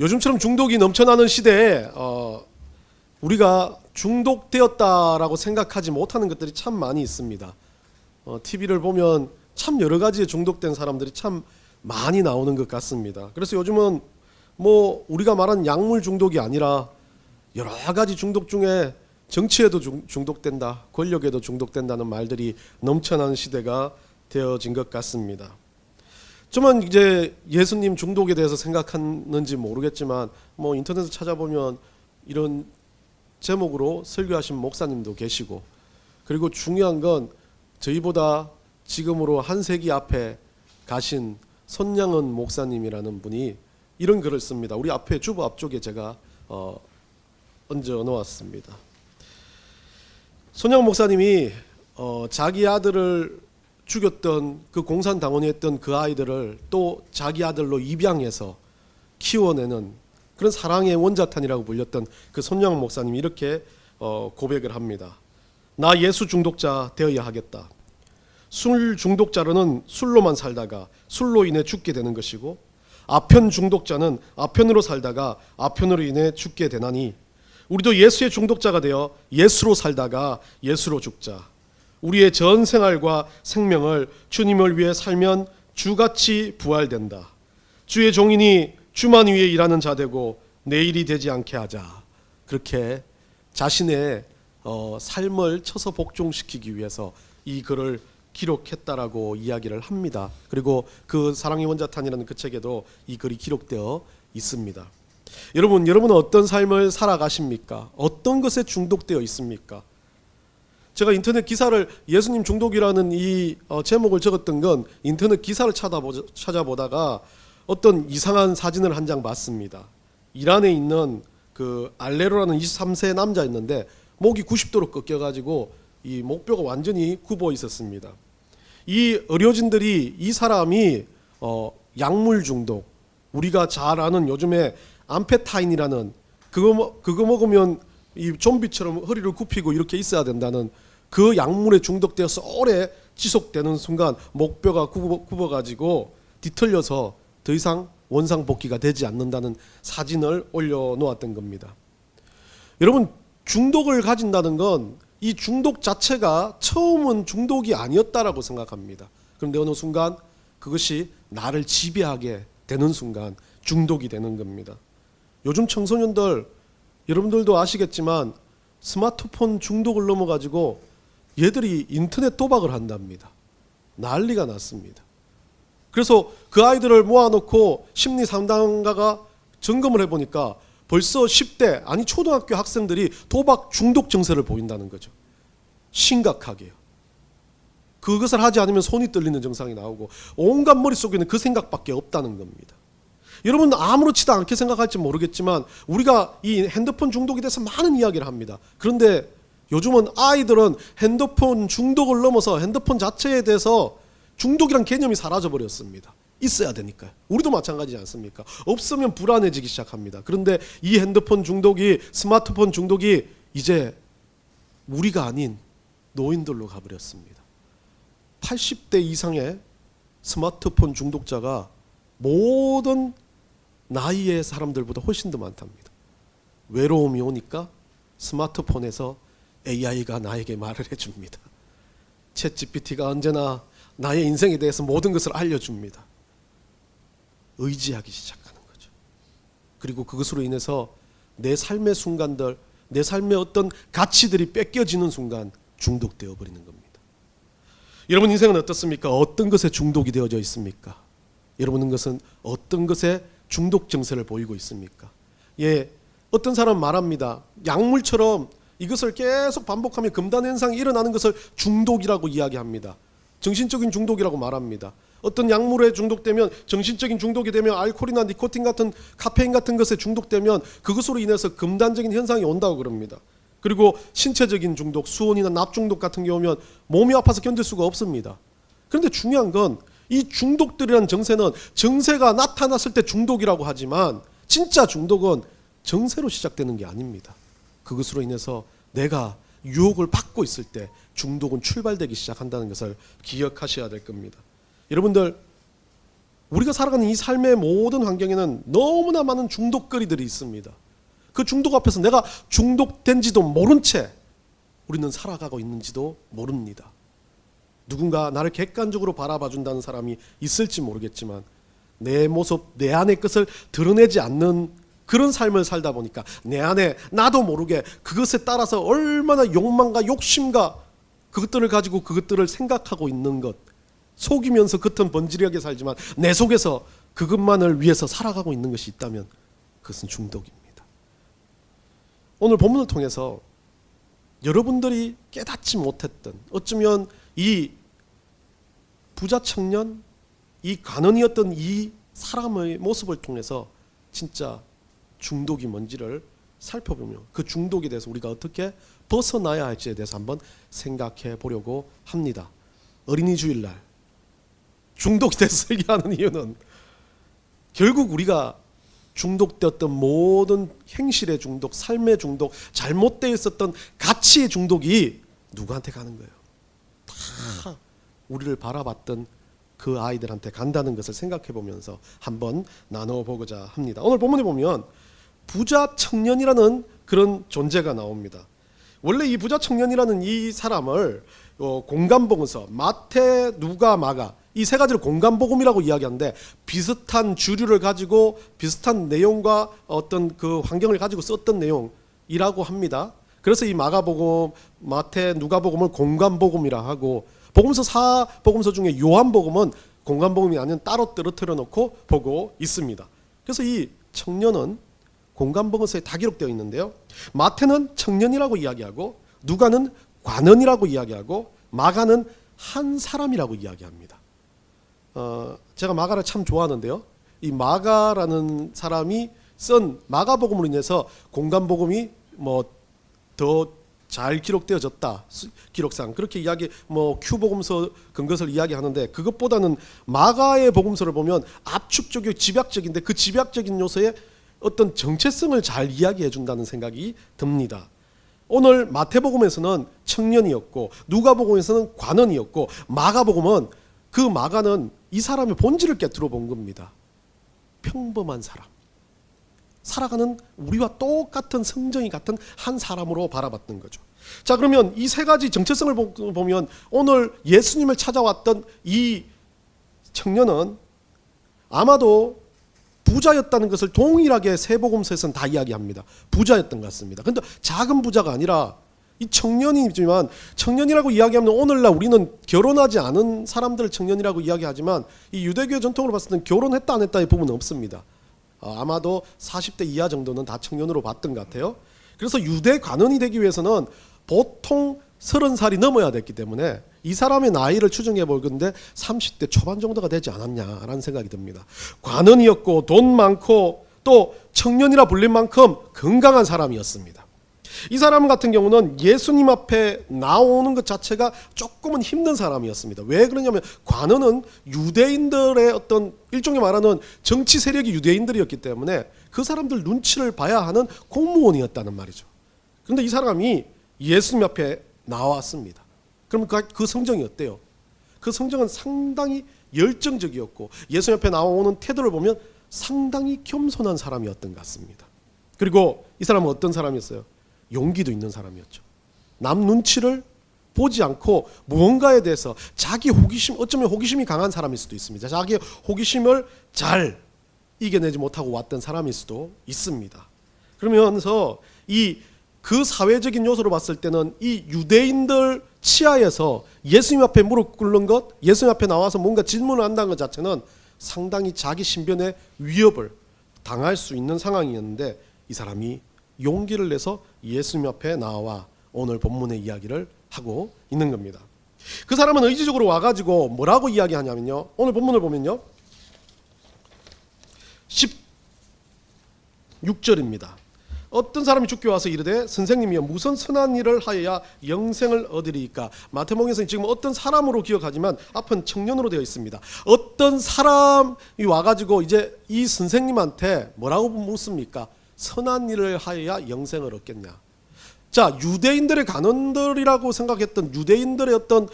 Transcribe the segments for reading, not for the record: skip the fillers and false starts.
요즘처럼 중독이 넘쳐나는 시대에 우리가 중독되었다라고 생각하지 못하는 것들이 참 많이 있습니다. TV를 보면 참 여러 가지에 중독된 사람들이 참 많이 나오는 것 같습니다. 그래서 요즘은 뭐 우리가 말하는 약물 중독이 아니라 여러 가지 중독 중에 정치에도 중독된다, 권력에도 중독된다는 말들이 넘쳐나는 시대가 되어진 것 같습니다. 저만 이제 예수님 중독에 대해서 생각하는지 모르겠지만 뭐 인터넷에 찾아보면 이런 제목으로 설교하신 목사님도 계시고, 그리고 중요한 건 저희보다 지금으로 한 세기 앞에 가신 손양은 목사님이라는 분이 이런 글을 씁니다. 우리 앞에 주보 앞쪽에 제가 얹어 놓았습니다. 손양 목사님이 자기 아들을 죽였던 그 공산당원이 했던 그 아이들을 또 자기 아들로 입양해서 키워내는 그런 사랑의 원자탄이라고 불렸던 그 손양 목사님이 이렇게 고백을 합니다. 나 예수 중독자 되어야 하겠다. 술 중독자로는 술로만 살다가 술로 인해 죽게 되는 것이고, 아편 중독자는 아편으로 살다가 아편으로 인해 죽게 되나니 우리도 예수의 중독자가 되어 예수로 살다가 예수로 죽자. 우리의 전 생활과 생명을 주님을 위해 살면 주같이 부활된다. 주의 종이니 주만 위해 일하는 자 되고 내일이 되지 않게 하자. 그렇게 자신의 삶을 쳐서 복종시키기 위해서 이 글을 기록했다라고 이야기를 합니다. 그리고 그 사랑의 원자탄이라는 그 책에도 이 글이 기록되어 있습니다. 여러분은 어떤 삶을 살아가십니까? 어떤 것에 중독되어 있습니까? 제가 인터넷 기사를 예수님 중독이라는 이 제목을 적었던 건 인터넷 기사를 찾아보다가 어떤 이상한 사진을 한 장 봤습니다. 이란에 있는 그 알레로라는 23세 남자였는데 목이 90도로 꺾여가지고 이 목뼈가 완전히 굽어 있었습니다. 이 의료진들이 이 사람이 약물 중독, 우리가 잘 아는 요즘에 암페타인이라는 그거 먹으면 이 좀비처럼 허리를 굽히고 이렇게 있어야 된다는 그 약물에 중독되어서 오래 지속되는 순간 목뼈가 굽어가지고 뒤틀려서 더 이상 원상복귀가 되지 않는다는 사진을 올려놓았던 겁니다. 여러분, 중독을 가진다는 건 이 중독 자체가 처음은 중독이 아니었다라고 생각합니다. 그런데 어느 순간 그것이 나를 지배하게 되는 순간 중독이 되는 겁니다. 요즘 청소년들, 여러분들도 아시겠지만 스마트폰 중독을 넘어가지고 얘들이 인터넷 도박을 한답니다. 난리가 났습니다. 그래서 그 아이들을 모아놓고 심리 상담가가 점검을 해보니까 벌써 10대, 아니 초등학교 학생들이 도박 중독 증세를 보인다는 거죠. 심각하게요. 그것을 하지 않으면 손이 떨리는 증상이 나오고 온갖 머릿속에는 그 생각밖에 없다는 겁니다. 여러분 아무렇지도 않게 생각할지 모르겠지만 우리가 이 핸드폰 중독에 대해서 많은 이야기를 합니다. 그런데 요즘은 아이들은 핸드폰 중독을 넘어서 핸드폰 자체에 대해서 중독이란 개념이 사라져 버렸습니다. 있어야 되니까요. 우리도 마찬가지지 않습니까? 없으면 불안해지기 시작합니다. 그런데 이 핸드폰 중독이, 스마트폰 중독이 이제 우리가 아닌 노인들로 가버렸습니다. 80대 이상의 스마트폰 중독자가 모든 나이의 사람들보다 훨씬 더 많답니다. 외로움이 오니까 스마트폰에서 AI가 나에게 말을 해줍니다. 챗GPT가 언제나 나의 인생에 대해서 모든 것을 알려줍니다. 의지하기 시작하는 거죠. 그리고 그것으로 인해서 내 삶의 순간들, 내 삶의 어떤 가치들이 뺏겨지는 순간 중독되어 버리는 겁니다. 여러분 인생은 어떻습니까? 어떤 것에 중독이 되어져 있습니까? 여러분은 것은 어떤 것에 중독 증세를 보이고 있습니까? 어떤 사람은 말합니다. 약물처럼 이것을 계속 반복하면 금단 현상이 일어나는 것을 중독이라고 이야기합니다. 정신적인 중독이라고 말합니다. 어떤 약물에 중독되면, 정신적인 중독이 되면 알코올이나 니코틴 같은 카페인 같은 것에 중독되면 그것으로 인해서 금단적인 현상이 온다고 그럽니다. 그리고 신체적인 중독, 수온이나 납 중독 같은 경우면 몸이 아파서 견딜 수가 없습니다. 그런데 중요한 건 이 중독들이라는 정세는 정세가 나타났을 때 중독이라고 하지만 진짜 중독은 정세로 시작되는 게 아닙니다. 그것으로 인해서 내가 유혹을 받고 있을 때 중독은 출발되기 시작한다는 것을 기억하셔야 될 겁니다. 여러분들 우리가 살아가는 이 삶의 모든 환경에는 너무나 많은 중독거리들이 있습니다. 그 중독 앞에서 내가 중독된지도 모른 채 우리는 살아가고 있는지도 모릅니다. 누군가 나를 객관적으로 바라봐 준다는 사람이 있을지 모르겠지만 내 모습, 내 안의 것을 드러내지 않는 그런 삶을 살다 보니까 내 안에 나도 모르게 그것에 따라서 얼마나 욕망과 욕심과 그것들을 가지고 그것들을 생각하고 있는 것, 속이면서 겉은 번지르하게 살지만 내 속에서 그것만을 위해서 살아가고 있는 것이 있다면 그것은 중독입니다. 오늘 본문을 통해서 여러분들이 깨닫지 못했던, 어쩌면 이 부자 청년, 이 가난이었던 이 사람의 모습을 통해서 진짜 중독이 뭔지를 살펴보며 그 중독에 대해서 우리가 어떻게 벗어나야 할지에 대해서 한번 생각해 보려고 합니다. 어린이 주일날 중독이 돼서 설교하는 이유는 결국 우리가 중독되었던 모든 행실의 중독, 삶의 중독, 잘못되어 있었던 가치의 중독이 누구한테 가는 거예요? 다 우리를 바라봤던 그 아이들한테 간다는 것을 생각해 보면서 한번 나눠보고자 합니다. 오늘 본문에 보면 부자 청년이라는 그런 존재가 나옵니다. 원래 이 부자 청년이라는 이 사람을 공간복음서 마태, 누가, 마가 이 세 가지를 공간복음이라고 이야기하는데 비슷한 주류를 가지고 비슷한 내용과 어떤 그 환경을 가지고 썼던 내용이라고 합니다. 그래서 이 마가복음, 마태, 누가복음을 공간복음이라 하고 복음서 4복음서 중에 요한복음은 공간복음이 아닌 따로 떨어뜨려 놓고 보고 있습니다. 그래서 이 청년은 공간복음서에 다 기록되어 있는데요. 마태는 청년이라고 이야기하고 누가는 관원이라고 이야기하고 마가는 한 사람이라고 이야기합니다. 제가 마가를 참 좋아하는데요. 이 마가라는 사람이 쓴 마가복음으로 인해서 공간복음이 뭐 더 잘 기록되어졌다. 기록상 그렇게 이야기 큐복음서 근것을 이야기하는데 그것보다는 마가의 복음서를 보면 압축적이고 집약적인데 그 집약적인 요소에 어떤 정체성을 잘 이야기해 준다는 생각이 듭니다. 오늘 마태복음에서는 청년이었고 누가복음에서는 관원이었고 마가복음은 그 마가는 이 사람의 본질을 깨뜨려 본 겁니다. 평범한 사람, 살아가는 우리와 똑같은 성정이 같은 한 사람으로 바라봤던 거죠. 자, 그러면 이 세 가지 정체성을 보면 오늘 예수님을 찾아왔던 이 청년은 아마도 부자였다는 것을 동일하게 세 복음서에서는 다 이야기합니다. 부자였던 것 같습니다. 그런데 작은 부자가 아니라 이 청년이지만 청년이라고 이야기하면 오늘날 우리는 결혼하지 않은 사람들을 청년이라고 이야기하지만 이 유대교 전통으로 봤을 때는 결혼했다 안 했다의 부분은 없습니다. 아마도 40대 이하 정도는 다 청년으로 봤던 것 같아요. 그래서 유대 관원이 되기 위해서는 보통 30살이 넘어야 됐기 때문에 이 사람의 나이를 추정해 볼 건데 30대 초반 정도가 되지 않았냐라는 생각이 듭니다. 관원이었고 돈 많고 또 청년이라 불릴 만큼 건강한 사람이었습니다. 이 사람 같은 경우는 예수님 앞에 나오는 것 자체가 조금은 힘든 사람이었습니다. 왜 그러냐면 관원은 유대인들의 어떤 일종의 말하는 정치 세력이 유대인들이었기 때문에 그 사람들 눈치를 봐야 하는 공무원이었다는 말이죠. 그런데 이 사람이 예수님 앞에 나왔습니다. 그럼 그 성정이 어때요? 그 성정은 상당히 열정적이었고 예수님 앞에 나오는 태도를 보면 상당히 겸손한 사람이었던 것 같습니다. 그리고 이 사람은 어떤 사람이었어요? 용기도 있는 사람이었죠. 남 눈치를 보지 않고 무언가에 대해서 자기 호기심, 어쩌면 호기심이 강한 사람일 수도 있습니다. 자기 호기심을 잘 이겨내지 못하고 왔던 사람일 수도 있습니다. 그러면서 그 사회적인 요소로 봤을 때는 이 유대인들 치하에서 예수님 앞에 무릎 꿇는 것, 예수님 앞에 나와서 뭔가 질문을 한다는 것 자체는 상당히 자기 신변의 위협을 당할 수 있는 상황이었는데 이 사람이 용기를 내서 예수님 앞에 나와 오늘 본문의 이야기를 하고 있는 겁니다. 그 사람은 의지적으로 와가지고 뭐라고 이야기하냐면요. 오늘 본문을 보면요. 16절입니다. 어떤 사람이 죽게 와서 이르되 선생님이여 무슨 선한 일을 하여야 영생을 얻으리이까. 마태복음에서는 지금 어떤 사람으로 기억하지만 앞은 청년으로 되어 있습니다. 어떤 사람이 와가지고 이제 이 선생님한테 뭐라고 묻습니까? 선한 일을 하여야 영생을 얻겠냐. 자, 유대인들의 관원들이라고 생각했던 유대인들의 어떤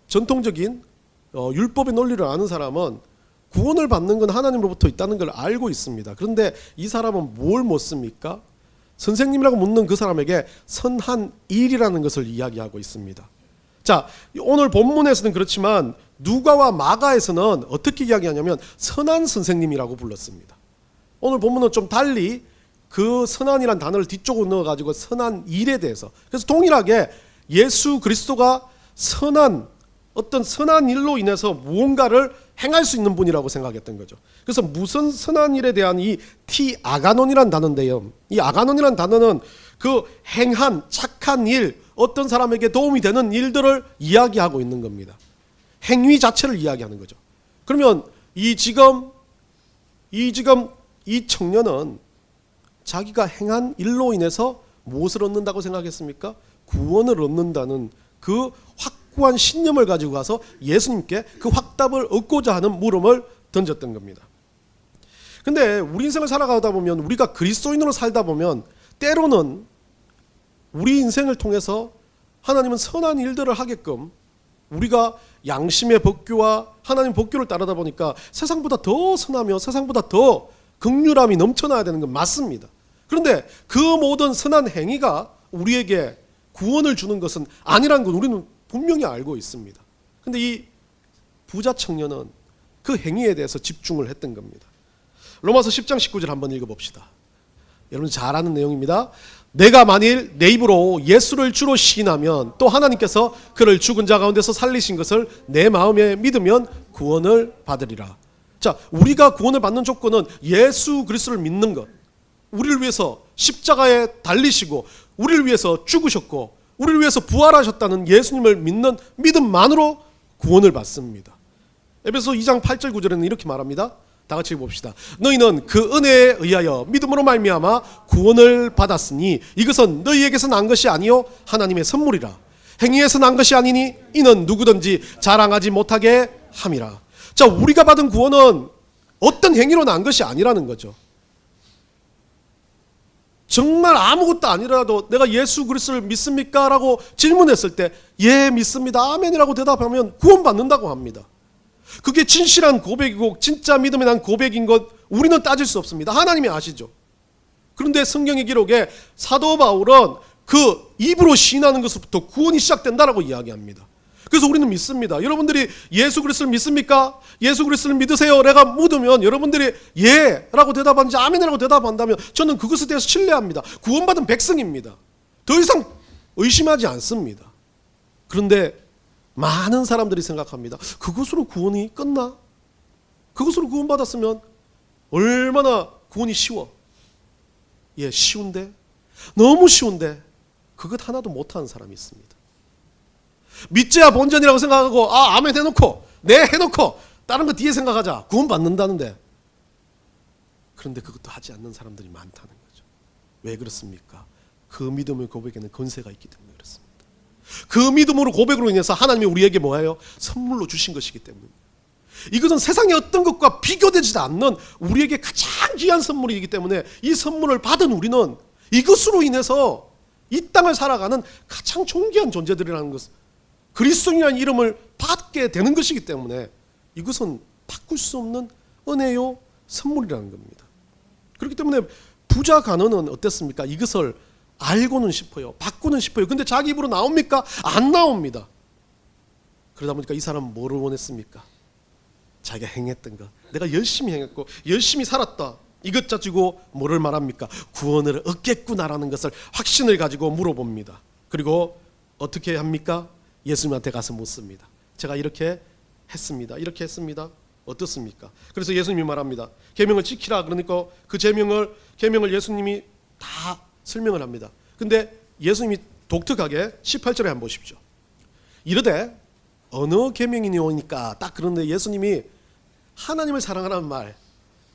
전통적인 율법의 논리를 아는 사람은 구원을 받는 건 하나님으로부터 있다는 걸 알고 있습니다. 그런데 이 사람은 뭘 묻습니까? 선생님이라고 묻는 그 사람에게 선한 일이라는 것을 이야기하고 있습니다. 자, 오늘 본문에서는 그렇지만 누가와 마가에서는 어떻게 이야기하냐면 선한 선생님이라고 불렀습니다. 오늘 본문은 좀 달리 그 선한이란 단어를 뒤쪽으로 넣어가지고 선한 일에 대해서, 그래서 동일하게 예수 그리스도가 어떤 선한 일로 인해서 무언가를 행할 수 있는 분이라고 생각했던 거죠. 그래서 무슨 선한 일에 대한 이 아가논이란 단어인데요, 이 아가논이란 단어는 그 행한 착한 일, 어떤 사람에게 도움이 되는 일들을 이야기하고 있는 겁니다. 행위 자체를 이야기하는 거죠. 그러면 이 청년은 자기가 행한 일로 인해서 무엇을 얻는다고 생각했습니까? 구원을 얻는다는 그 확고한 신념을 가지고 가서 예수님께 그 확답을 얻고자 하는 물음을 던졌던 겁니다. 근데 우리 인생을 살아가다 보면, 우리가 그리스도인으로 살다 보면 때로는 우리 인생을 통해서 하나님은 선한 일들을 하게끔 우리가 양심의 법규와 하나님 법규를 따르다 보니까 세상보다 더 선하며 세상보다 더 긍휼함이 넘쳐나야 되는 건 맞습니다. 그런데 그 모든 선한 행위가 우리에게 구원을 주는 것은 아니라는 건 우리는 분명히 알고 있습니다. 그런데 이 부자 청년은 그 행위에 대해서 집중을 했던 겁니다. 로마서 10장 19절 한번 읽어봅시다. 여러분 잘 아는 내용입니다. 내가 만일 내 입으로 예수를 주로 시인하면 또 하나님께서 그를 죽은 자 가운데서 살리신 것을 내 마음에 믿으면 구원을 받으리라. 자, 우리가 구원을 받는 조건은 예수 그리스도를 믿는 것, 우리를 위해서 십자가에 달리시고 우리를 위해서 죽으셨고 우리를 위해서 부활하셨다는 예수님을 믿는 믿음만으로 구원을 받습니다. 에베소 2장 8절 9절에는 이렇게 말합니다. 다 같이 봅시다. 너희는 그 은혜에 의하여 믿음으로 말미암아 구원을 받았으니 이것은 너희에게서 난 것이 아니요 하나님의 선물이라. 행위에서 난 것이 아니니 이는 누구든지 자랑하지 못하게 함이라. 자, 우리가 받은 구원은 어떤 행위로 난 것이 아니라는 거죠. 정말 아무것도 아니라도 내가 예수 그리스도를 믿습니까? 라고 질문했을 때 예 믿습니다 아멘이라고 대답하면 구원받는다고 합니다. 그게 진실한 고백이고 진짜 믿음에 난 고백인 것 우리는 따질 수 없습니다. 하나님이 아시죠. 그런데 성경의 기록에 사도 바울은 그 입으로 시인하는 것부터 구원이 시작된다라고 이야기합니다. 그래서 우리는 믿습니다. 여러분들이 예수 그리스도를 믿습니까? 예수 그리스도를 믿으세요? 내가 묻으면 여러분들이 예 라고 대답하는지 아멘이라고 대답한다면 저는 그것에 대해서 신뢰합니다. 구원받은 백성입니다. 더 이상 의심하지 않습니다. 그런데 많은 사람들이 생각합니다. 그것으로 구원이 끝나? 그것으로 구원받았으면 얼마나 구원이 쉬워. 예, 쉬운데, 너무 쉬운데 그것 하나도 못하는 사람이 있습니다. 믿져야 본전이라고 생각하고 아멘 해놓고 네 해놓고 다른 거 뒤에 생각하자. 구원받는다는데. 그런데 그것도 하지 않는 사람들이 많다는 거죠. 왜 그렇습니까? 그 믿음의 고백에는 권세가 있기 때문에 그렇습니다. 그 믿음으로 고백으로 인해서 하나님이 우리에게 뭐예요? 선물로 주신 것이기 때문에. 이것은 세상의 어떤 것과 비교되지 않는 우리에게 가장 귀한 선물이기 때문에 이 선물을 받은 우리는 이것으로 인해서 이 땅을 살아가는 가장 존귀한 존재들이라는 것, 그리스도인이라는 이름을 받게 되는 것이기 때문에 이것은 바꿀 수 없는 은혜요 선물이라는 겁니다. 그렇기 때문에 부자 간원은 어땠습니까? 이것을 알고는 싶어요. 받고는 싶어요. 근데 자기 입으로 나옵니까? 안 나옵니다. 그러다 보니까 이 사람은 뭐를 원했습니까? 자기가 행했던 것. 내가 열심히 행했고 열심히 살았다. 이것 가지고 뭐를 말합니까? 구원을 얻겠구나라는 것을 확신을 가지고 물어봅니다. 그리고 어떻게 합니까? 예수님한테 가서 묻습니다. 제가 이렇게 했습니다. 이렇게 했습니다. 어떻습니까? 그래서 예수님이 말합니다. 계명을 지키라. 그러니까 그 계명을 예수님이 다 설명을 합니다. 근데 예수님이 독특하게 18절에 한번 보십시오. 이르되 어느 계명이니오니까 딱 그런데 예수님이 하나님을 사랑하라는 말,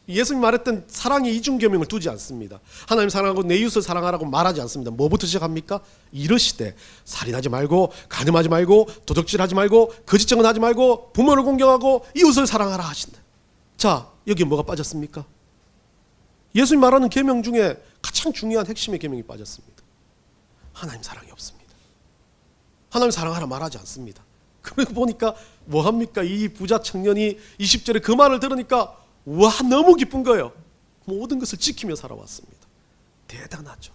예수님이 말했던 사랑의 이중 계명을 두지 않습니다. 하나님 사랑하고 내 이웃을 사랑하라고 말하지 않습니다. 뭐부터 시작합니까? 이르시되 살인하지 말고 간음하지 말고 도적질하지 말고 거짓 증언하지 말고 부모를 공경하고 이웃을 사랑하라 하신다. 자, 여기 뭐가 빠졌습니까? 예수님 말하는 계명 중에 가장 중요한 핵심의 계명이 빠졌습니다. 하나님 사랑이 없습니다. 하나님 사랑하라 말하지 않습니다. 그러고 보니까 뭐합니까? 이 부자 청년이 20절에 그 말을 들으니까 와, 너무 기쁜 거예요. 모든 것을 지키며 살아왔습니다. 대단하죠.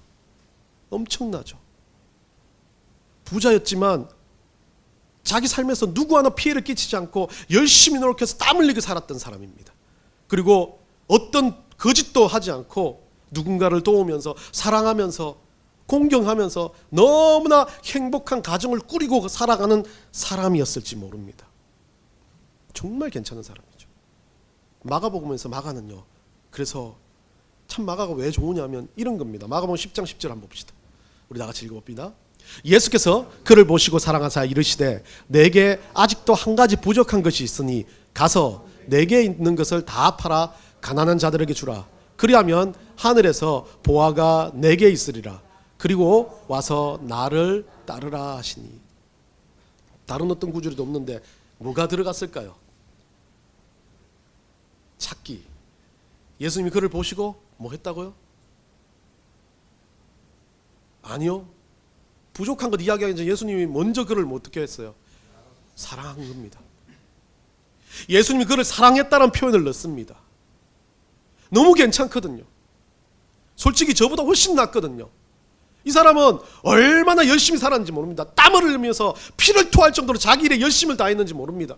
엄청나죠. 부자였지만 자기 삶에서 누구 하나 피해를 끼치지 않고 열심히 노력해서 땀 흘리게 살았던 사람입니다. 그리고 어떤 거짓도 하지 않고 누군가를 도우면서 사랑하면서 공경하면서 너무나 행복한 가정을 꾸리고 살아가는 사람이었을지 모릅니다. 정말 괜찮은 사람이죠. 마가복음에서 마가는요, 그래서 참 마가가 왜 좋으냐면 이런 겁니다. 마가복음 10장 10절 한번 봅시다. 우리 다 같이 읽어봅니다. 예수께서 그를 보시고 사랑하사 이르시되 내게 아직도 한 가지 부족한 것이 있으니 가서 내게 있는 것을 다 팔아 가난한 자들에게 주라. 그리하면 하늘에서 보화가 내게 있으리라. 그리고 와서 나를 따르라 하시니. 다른 어떤 구절에도 없는데 뭐가 들어갔을까요? 찾기. 예수님이 그를 보시고 뭐 했다고요? 아니요. 부족한 것 이야기하기 전에 예수님이 먼저 그를 어떻게 했어요? 사랑한 겁니다. 예수님이 그를 사랑했다는 표현을 넣습니다. 너무 괜찮거든요. 솔직히 저보다 훨씬 낫거든요. 이 사람은 얼마나 열심히 살았는지 모릅니다. 땀을 흘리면서 피를 토할 정도로 자기 일에 열심을 다했는지 모릅니다.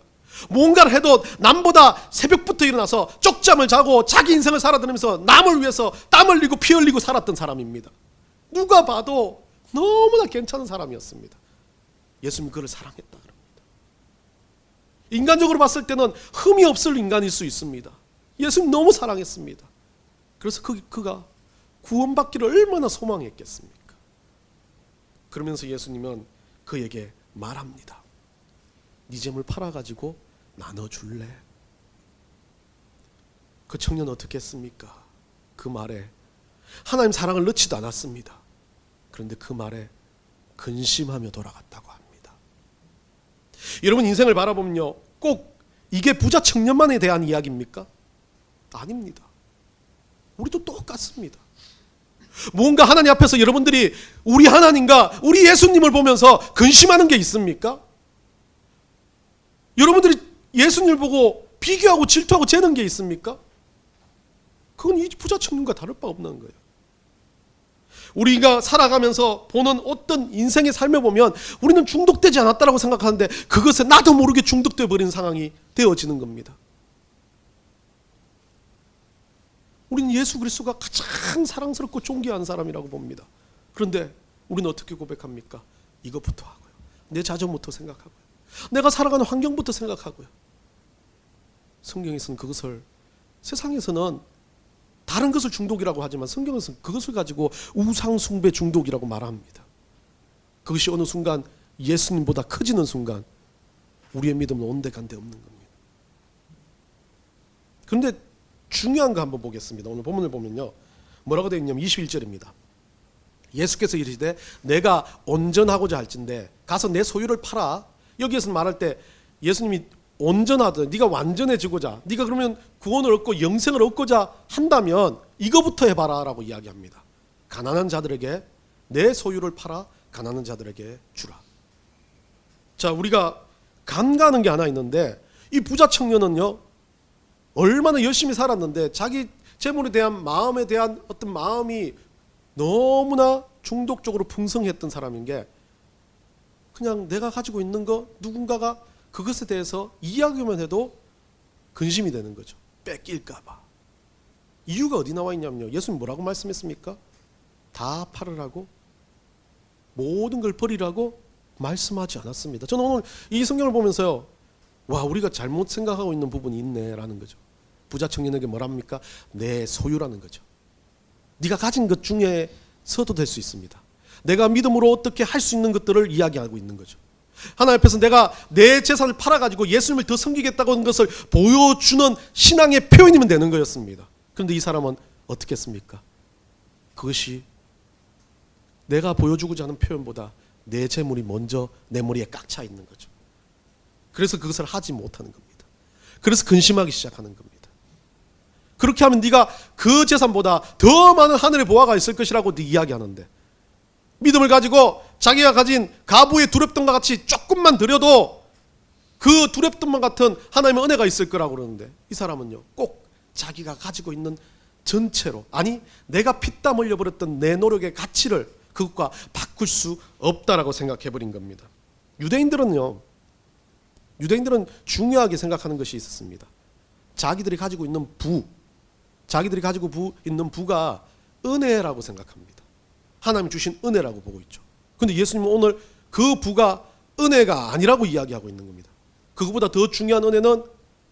뭔가를 해도 남보다 새벽부터 일어나서 쪽잠을 자고 자기 인생을 살아다니면서 남을 위해서 땀 흘리고 피 흘리고 살았던 사람입니다. 누가 봐도 너무나 괜찮은 사람이었습니다. 예수님이 그를 사랑했다 그럽니다. 인간적으로 봤을 때는 흠이 없을 인간일 수 있습니다. 예수님 너무 사랑했습니다. 그래서 그가 구원받기를 얼마나 소망했겠습니까? 그러면서 예수님은 그에게 말합니다. 네 재물 팔아가지고 나눠줄래? 그 청년은 어떻게 했습니까? 그 말에 하나님 사랑을 넣지도 않았습니다. 그런데 그 말에 근심하며 돌아갔다고 합니다. 여러분 인생을 바라보면요, 꼭 이게 부자 청년만에 대한 이야기입니까? 아닙니다. 우리도 똑같습니다. 뭔가 하나님 앞에서 여러분들이 우리 하나님과 우리 예수님을 보면서 근심하는 게 있습니까? 여러분들이 예수님을 보고 비교하고 질투하고 재는 게 있습니까? 그건 이 부자 청년과 다를 바 없는 거예요. 우리가 살아가면서 보는 어떤 인생의 삶을 보면 우리는 중독되지 않았다고 생각하는데 그것에 나도 모르게 중독되어 버리는 상황이 되어지는 겁니다. 우리는 예수 그리스도가 가장 사랑스럽고 존귀한 사람이라고 봅니다. 그런데 우리는 어떻게 고백합니까? 이것부터 하고요. 내 자존부터 생각하고요. 내가 살아가는 환경부터 생각하고요. 성경에서는 그것을, 세상에서는 다른 것을 중독이라고 하지만 성경에서는 그것을 가지고 우상숭배 중독이라고 말합니다. 그것이 어느 순간 예수님보다 커지는 순간 우리의 믿음은 온데간데 없는 겁니다. 그런데 중요한 거 한번 보겠습니다. 오늘 본문을 보면요, 뭐라고 되어 있냐면 21절입니다. 예수께서 이르시되 내가 온전하고자 할진대 가서 내 소유를 팔아. 여기에서 말할 때 예수님이 온전하다, 네가 완전해지고자, 네가 그러면 구원을 얻고 영생을 얻고자 한다면 이거부터 해봐라 라고 이야기합니다. 가난한 자들에게 내 소유를 팔아 가난한 자들에게 주라. 자, 우리가 간과하는 게 하나 있는데 이 부자 청년은요, 얼마나 열심히 살았는데 자기 재물에 대한 마음에 대한 어떤 마음이 너무나 중독적으로 풍성했던 사람인 게, 그냥 내가 가지고 있는 거 누군가가 그것에 대해서 이야기만 해도 근심이 되는 거죠. 뺏길까 봐. 이유가 어디 나와 있냐면요, 예수님 뭐라고 말씀했습니까? 다 팔으라고, 모든 걸 버리라고 말씀하지 않았습니다. 저는 오늘 이 성경을 보면서요, 와, 우리가 잘못 생각하고 있는 부분이 있네라는 거죠. 부자 청년에게 뭐랍니까? 내 소유라는 거죠. 네가 가진 것 중에서도 될 수 있습니다. 내가 믿음으로 어떻게 할 수 있는 것들을 이야기하고 있는 거죠. 하나님 앞에서 내가 내 재산을 팔아가지고 예수님을 더 섬기겠다고 하는 것을 보여주는 신앙의 표현이면 되는 거였습니다. 그런데 이 사람은 어떻게 했습니까? 그것이 내가 보여주고자 하는 표현보다 내 재물이 먼저 내 머리에 꽉 차 있는 거죠. 그래서 그것을 하지 못하는 겁니다. 그래서 근심하기 시작하는 겁니다. 그렇게 하면 네가 그 재산보다 더 많은 하늘의 보화가 있을 것이라고 네 이야기하는데, 믿음을 가지고 자기가 가진 가부의 두렵던과 같이 조금만 드려도 그 두렵던만 같은 하나님의 은혜가 있을 거라고 그러는데, 이 사람은요 꼭 자기가 가지고 있는 전체로, 아니 내가 피땀 흘려버렸던 내 노력의 가치를 그것과 바꿀 수 없다라고 생각해버린 겁니다. 유대인들은 중요하게 생각하는 것이 있었습니다. 자기들이 가지고 있는 있는 부가 은혜라고 생각합니다. 하나님이 주신 은혜라고 보고 있죠. 그런데 예수님은 오늘 그 부가 은혜가 아니라고 이야기하고 있는 겁니다. 그거보다 더 중요한 은혜는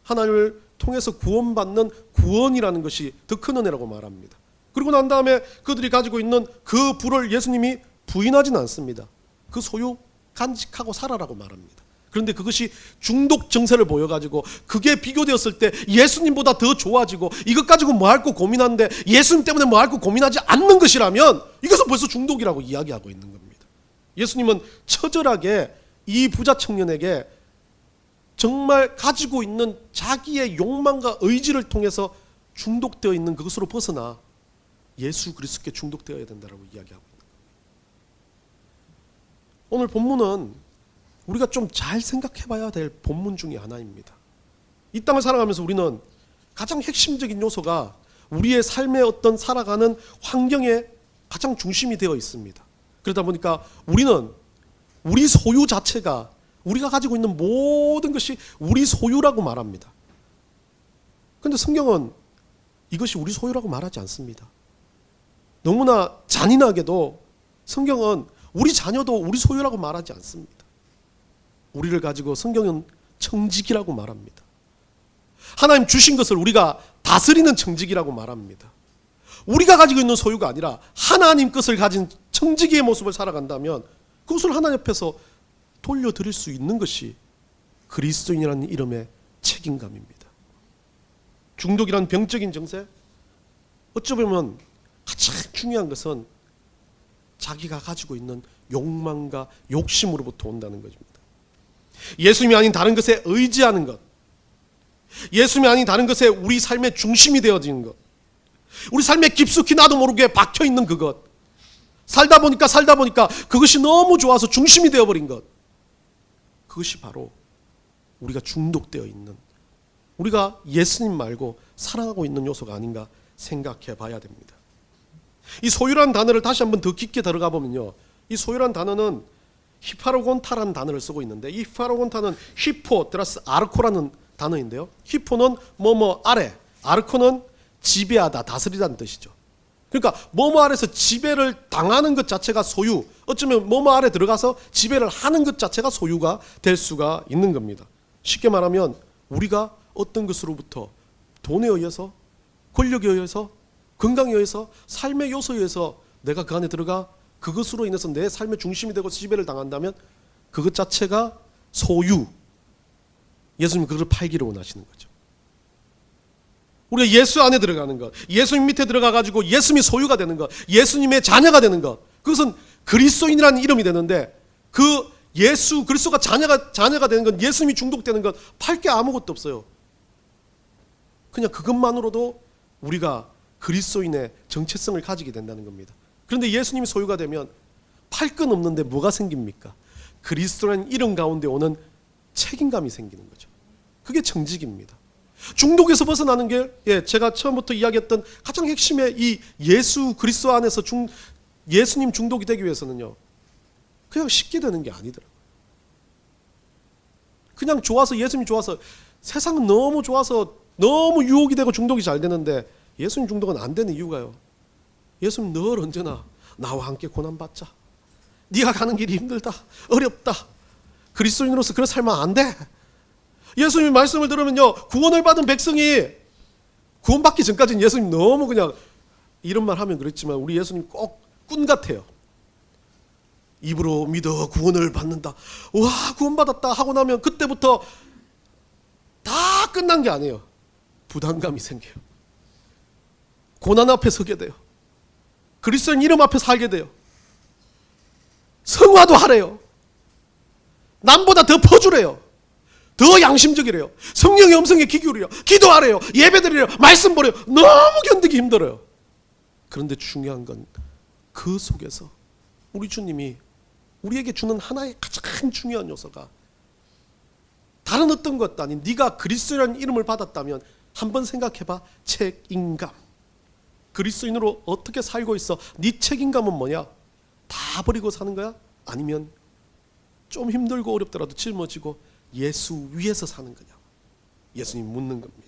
하나님을 통해서 구원받는 구원이라는 것이 더 큰 은혜라고 말합니다. 그리고 난 다음에 그들이 가지고 있는 그 부를 예수님이 부인하지는 않습니다. 그 소유 간직하고 살아라고 말합니다. 그런데 그것이 중독 증세를 보여가지고 그게 비교되었을 때 예수님보다 더 좋아지고 이것 가지고 뭐 할 거 고민하는데 예수님 때문에 뭐 할 거 고민하지 않는 것이라면 이것은 벌써 중독이라고 이야기하고 있는 겁니다. 예수님은 처절하게 이 부자 청년에게 정말 가지고 있는 자기의 욕망과 의지를 통해서 중독되어 있는 그것으로 벗어나 예수 그리스도께 중독되어야 된다고 이야기하고 있는 겁니다. 오늘 본문은 우리가 좀 잘 생각해 봐야 될 본문 중에 하나입니다. 이 땅을 살아가면서 우리는 가장 핵심적인 요소가 우리의 삶의 어떤 살아가는 환경의 가장 중심이 되어 있습니다. 그러다 보니까 우리는 우리 소유 자체가, 우리가 가지고 있는 모든 것이 우리 소유라고 말합니다. 그런데 성경은 이것이 우리 소유라고 말하지 않습니다. 너무나 잔인하게도 성경은 우리 자녀도 우리 소유라고 말하지 않습니다. 우리를 가지고 성경은 청직이라고 말합니다. 하나님 주신 것을 우리가 다스리는 청직이라고 말합니다. 우리가 가지고 있는 소유가 아니라 하나님 것을 가진 청지기의 모습을 살아간다면 그것을 하나님 앞에서 돌려드릴 수 있는 것이 그리스도인이라는 이름의 책임감입니다. 중독이란 병적인 증세, 어찌 보면 가장 중요한 것은 자기가 가지고 있는 욕망과 욕심으로부터 온다는 것입니다. 예수님이 아닌 다른 것에 의지하는 것, 예수님이 아닌 다른 것에 우리 삶의 중심이 되어지는 것, 우리 삶에 깊숙이 나도 모르게 박혀있는 그것, 살다 보니까 그것이 너무 좋아서 중심이 되어버린 것, 그것이 바로 우리가 중독되어 있는, 우리가 예수님 말고 사랑하고 있는 요소가 아닌가 생각해 봐야 됩니다. 이 소유란 단어를 다시 한번 더 깊게 들어가 보면요, 이 소유란 단어는 히파로곤타라는 단어를 쓰고 있는데, 이 히파로곤타는 히포 플러스 아르코라는 단어인데요, 히포는 뭐뭐 아래, 아르코는 지배하다, 다스리다는 뜻이죠. 그러니까 뭐뭐 아래서 지배를 당하는 것 자체가 소유, 어쩌면 뭐뭐 아래 들어가서 지배를 하는 것 자체가 소유가 될 수가 있는 겁니다. 쉽게 말하면 우리가 어떤 것으로부터 돈에 의해서, 권력에 의해서, 건강에 의해서, 삶의 요소에 의해서 내가 그 안에 들어가 그것으로 인해서 내 삶의 중심이 되고 지배를 당한다면 그것 자체가 소유. 예수님은 그것을 팔기를 원하시는 거죠. 우리가 예수 안에 들어가는 것, 예수님 밑에 들어가가지고 예수님이 소유가 되는 것, 예수님의 자녀가 되는 것, 그것은 그리스도인이라는 이름이 되는데, 그 예수 그리스도가 자녀가 되는 건, 예수님이 중독되는 것, 팔 게 아무것도 없어요. 그냥 그것만으로도 우리가 그리스도인의 정체성을 가지게 된다는 겁니다. 그런데 예수님이 소유가 되면 팔 건 없는데 뭐가 생깁니까? 그리스도라는 이름 가운데 오는 책임감이 생기는 거죠. 그게 청직입니다. 중독에서 벗어나는 게, 제가 처음부터 이야기했던 가장 핵심의 이 예수 그리스도 안에서 예수님 중독이 되기 위해서는요, 그냥 쉽게 되는 게 아니더라고요. 그냥 좋아서, 예수님이 좋아서, 세상은 너무 좋아서 너무 유혹이 되고 중독이 잘 되는데 예수님 중독은 안 되는 이유가요, 예수님 늘 언제나 나와 함께 고난받자, 네가 가는 길이 힘들다, 어렵다, 그리스도인으로서 그런 살면 안 돼. 예수님 말씀을 들으면요, 구원을 받은 백성이 구원받기 전까지는 예수님 너무 그냥 이런 말 하면 그렇지만 우리 예수님 꼭 꾼 같아요. 입으로 믿어 구원을 받는다, 와 구원받았다 하고 나면 그때부터 다 끝난 게 아니에요. 부담감이 생겨요. 고난 앞에 서게 돼요. 그리스도인 이름 앞에 살게 돼요. 성화도 하래요. 남보다 더 퍼주래요. 더 양심적이래요. 성령의 음성에 귀 기울이래요. 기도하래요. 예배드리래요. 말씀 보래요. 너무 견디기 힘들어요. 그런데 중요한 건 그 속에서 우리 주님이 우리에게 주는 하나의 가장 중요한 요소가 다른 어떤 것도 아닌 네가 그리스도라는 이름을 받았다면 한번 생각해봐. 책임감. 그리스도인으로 어떻게 살고 있어? 네 책임감은 뭐냐? 다 버리고 사는 거야? 아니면 좀 힘들고 어렵더라도 짊어지고 예수 위에서 사는 거냐? 예수님 묻는 겁니다.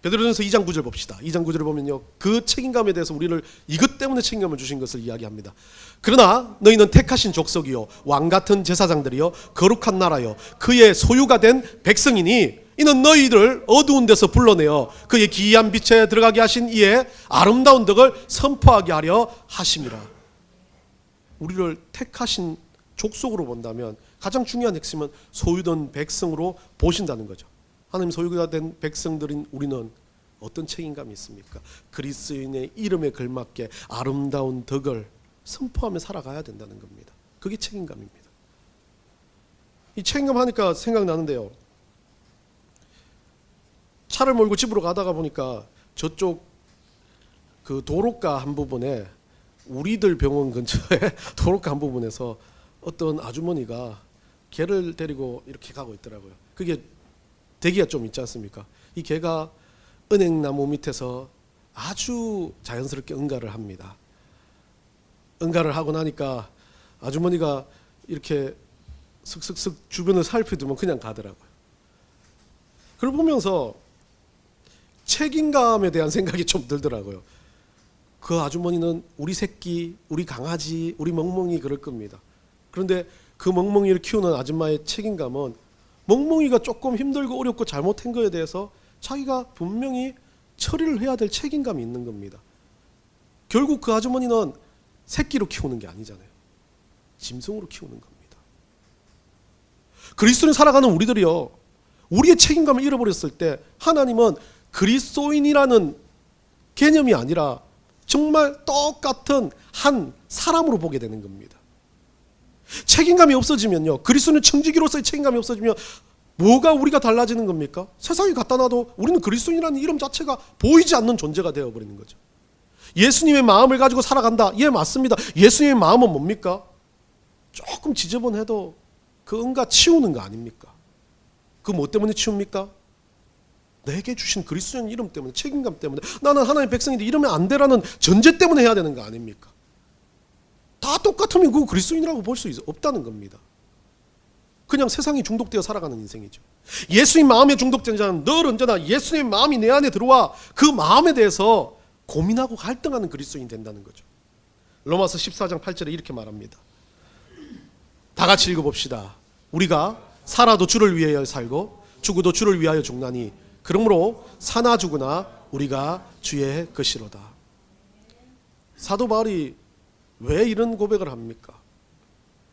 베드로전서 2장 9절 봅시다. 2장 9절을 보면요, 그 책임감에 대해서 우리를 이것 때문에 책임감을 주신 것을 이야기합니다. 그러나 너희는 택하신 족속이요 왕같은 제사장들이요 거룩한 나라요 그의 소유가 된 백성이니 이는 너희를 어두운 데서 불러내어 그의 기이한 빛에 들어가게 하신 이의 아름다운 덕을 선포하게 하려 하심이라. 우리를 택하신 족속으로 본다면 가장 중요한 핵심은 소유된 백성으로 보신다는 거죠. 하나님 소유가 된 백성들인 우리는 어떤 책임감이 있습니까? 그리스도인의 이름에 걸맞게 아름다운 덕을 선포하며 살아가야 된다는 겁니다. 그게 책임감입니다. 이 책임감 하니까 생각나는데요, 차를 몰고 집으로 가다가 보니까 저쪽 그 도로가 한 부분에, 우리들 병원 근처에 도로가 한 부분에서 어떤 아주머니가 개를 데리고 이렇게 가고 있더라고요. 그게 대기가 좀 있지 않습니까? 이 개가 은행나무 밑에서 아주 자연스럽게 응가를 합니다. 응가를 하고 나니까 아주머니가 이렇게 슥슥슥 주변을 살피더만 그냥 가더라고요. 그걸 보면서 책임감에 대한 생각이 좀 들더라고요. 그 아주머니는 우리 새끼, 우리 강아지, 우리 멍멍이 그럴 겁니다. 그런데 그 멍멍이를 키우는 아줌마의 책임감은 멍멍이가 조금 힘들고 어렵고 잘못한 거에 대해서 자기가 분명히 처리를 해야 될 책임감이 있는 겁니다. 결국 그 아주머니는 새끼로 키우는 게 아니잖아요. 짐승으로 키우는 겁니다. 그리스도인 살아가는 우리들이요, 우리의 책임감을 잃어버렸을 때 하나님은 그리스도인이라는 개념이 아니라 정말 똑같은 한 사람으로 보게 되는 겁니다. 책임감이 없어지면요, 그리스도는 청지기로서의 책임감이 없어지면 뭐가 우리가 달라지는 겁니까? 세상에 갖다 놔도 우리는 그리스도인이라는 이름 자체가 보이지 않는 존재가 되어버리는 거죠. 예수님의 마음을 가지고 살아간다. 예, 맞습니다. 예수님의 마음은 뭡니까? 조금 지저분해도 그 응가 치우는 거 아닙니까? 그 뭐 때문에 치웁니까? 내게 주신 그리스도인 이름 때문에, 책임감 때문에, 나는 하나님의 백성인데 이러면 안 되라는 전제 때문에 해야 되는 거 아닙니까? 다 똑같으면 그거 그리스도인이라고 볼 수 없다는 겁니다. 그냥 세상에 중독되어 살아가는 인생이죠. 예수님 마음에 중독된 자는 늘 언제나 예수님의 마음이 내 안에 들어와 그 마음에 대해서 고민하고 갈등하는 그리스도인이 된다는 거죠. 로마서 14장 8절에 이렇게 말합니다. 다 같이 읽어봅시다. 우리가 살아도 주를 위하여 살고 죽어도 주를 위하여 죽나니 그러므로 사나 죽으나 우리가 주의 것이로다. 사도 바울이 왜 이런 고백을 합니까?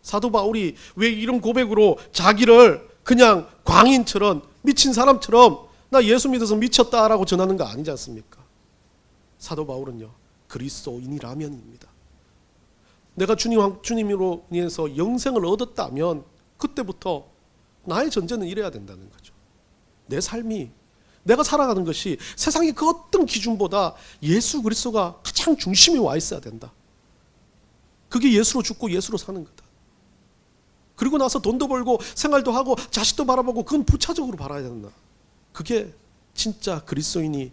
사도 바울이 왜 이런 고백으로 자기를 그냥 광인처럼, 미친 사람처럼 나 예수 믿어서 미쳤다라고 전하는 거 아니지 않습니까? 사도 바울은요, 그리스도인이라면입니다. 내가 주님으로 인해서 영생을 얻었다면 그때부터 나의 전제는 이래야 된다는 거죠. 내 삶이, 내가 살아가는 것이 세상의 그 어떤 기준보다 예수 그리스도가 가장 중심에 와 있어야 된다. 그게 예수로 죽고 예수로 사는 거다. 그리고 나서 돈도 벌고 생활도 하고 자식도 바라보고 그건 부차적으로 바라야 된다. 그게 진짜 그리스도인이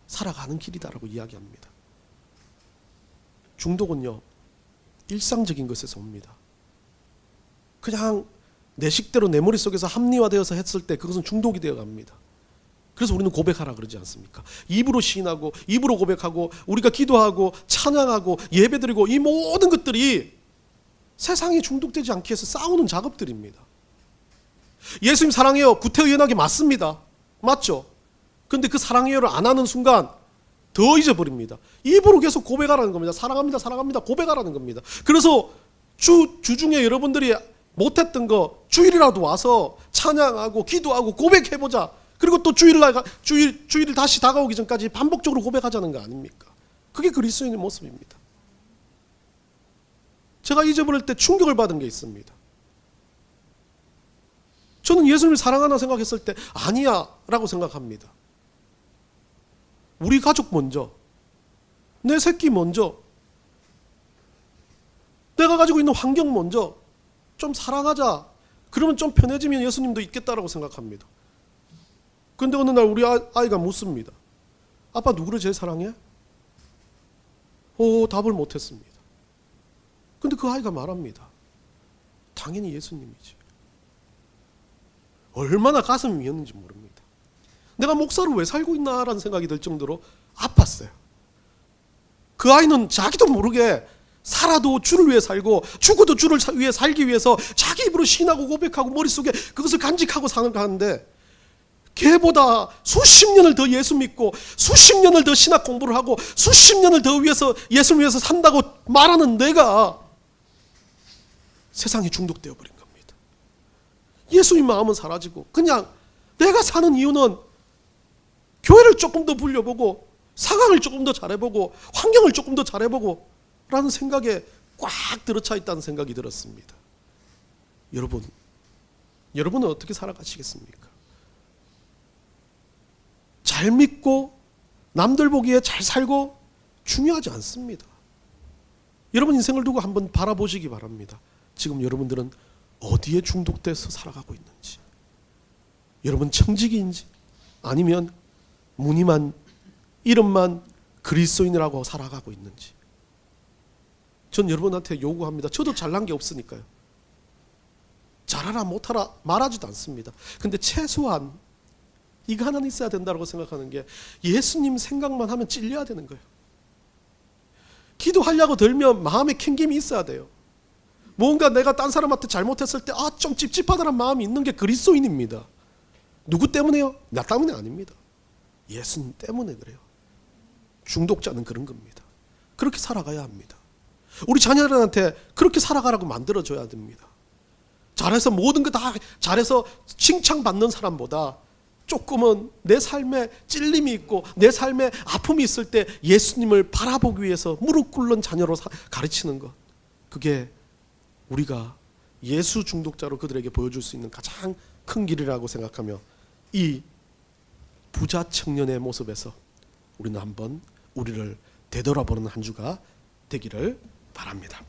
살아가는 길이다라고 이야기합니다. 중독은요, 일상적인 것에서 옵니다. 그냥 내 식대로 내 머릿속에서 합리화되어서 했을 때 그것은 중독이 되어 갑니다. 그래서 우리는 고백하라 그러지 않습니까? 입으로 시인하고 입으로 고백하고 우리가 기도하고 찬양하고 예배드리고 이 모든 것들이 세상에 중독되지 않게 해서 싸우는 작업들입니다. 예수님 사랑해요, 구태의연하게 맞습니다. 맞죠? 그런데 그 사랑해요를 안 하는 순간 더 잊어버립니다. 입으로 계속 고백하라는 겁니다. 사랑합니다, 사랑합니다, 고백하라는 겁니다. 그래서 주중에 여러분들이 못했던 거 주일이라도 와서 찬양하고 기도하고 고백해보자. 그리고 또 주일 다시 다가오기 전까지 반복적으로 고백하자는 거 아닙니까? 그게 그리스도인의 모습입니다. 제가 잊어버릴 때 충격을 받은 게 있습니다. 저는 예수님을 사랑하나 생각했을 때 아니야 라고 생각합니다. 우리 가족 먼저, 내 새끼 먼저, 내가 가지고 있는 환경 먼저 좀 사랑하자. 그러면 좀 편해지면 예수님도 있겠다라고 생각합니다. 그런데 어느 날 우리 아이가 묻습니다. 아빠 누구를 제일 사랑해? 답을 못했습니다. 근데 그 아이가 말합니다. 당연히 예수님이지. 얼마나 가슴이 미었는지 모릅니다. 내가 목사로 왜 살고 있나라는 생각이 들 정도로 아팠어요. 그 아이는 자기도 모르게 살아도 주를 위해 살고 죽어도 주를 위해 살기 위해서 자기 입으로 신하고 고백하고 머릿속에 그것을 간직하고 사는 거 하는데, 걔보다 수십 년을 더 예수 믿고 수십 년을 더 신학 공부를 하고 수십 년을 더 위해서 예수를 위해서 산다고 말하는 내가 세상에 중독되어 버린 겁니다. 예수님 마음은 사라지고 그냥 내가 사는 이유는 교회를 조금 더 불려보고 상황을 조금 더 잘해보고 환경을 조금 더 잘해보고 라는 생각에 꽉 들어차 있다는 생각이 들었습니다. 여러분은 어떻게 살아가시겠습니까? 잘 믿고 남들 보기에 잘 살고 중요하지 않습니다. 여러분 인생을 두고 한번 바라보시기 바랍니다. 지금 여러분들은 어디에 중독돼서 살아가고 있는지, 여러분 청지기인지 아니면 무늬만 이름만 그리스도인이라고 살아가고 있는지. 전 여러분한테 요구합니다. 저도 잘난 게 없으니까요. 잘하라 못하라 말하지도 않습니다. 근데 최소한 이거 하나는 있어야 된다고 생각하는 게, 예수님 생각만 하면 찔려야 되는 거예요. 기도하려고 들면 마음에 캥김이 있어야 돼요. 뭔가 내가 딴 사람한테 잘못했을 때 좀 찝찝하다는 마음이 있는 게 그리스도인입니다. 누구 때문에요? 나 때문에 아닙니다. 예수님 때문에 그래요. 중독자는 그런 겁니다. 그렇게 살아가야 합니다. 우리 자녀들한테 그렇게 살아가라고 만들어줘야 됩니다. 잘해서 모든 거 다 잘해서 칭찬받는 사람보다 조금은 내 삶에 찔림이 있고 내 삶에 아픔이 있을 때 예수님을 바라보기 위해서 무릎 꿇는 자녀로 가르치는 것, 그게 우리가 예수 중독자로 그들에게 보여줄 수 있는 가장 큰 길이라고 생각하며, 이 부자 청년의 모습에서 우리는 한번 우리를 되돌아보는 한 주가 되기를 바랍니다.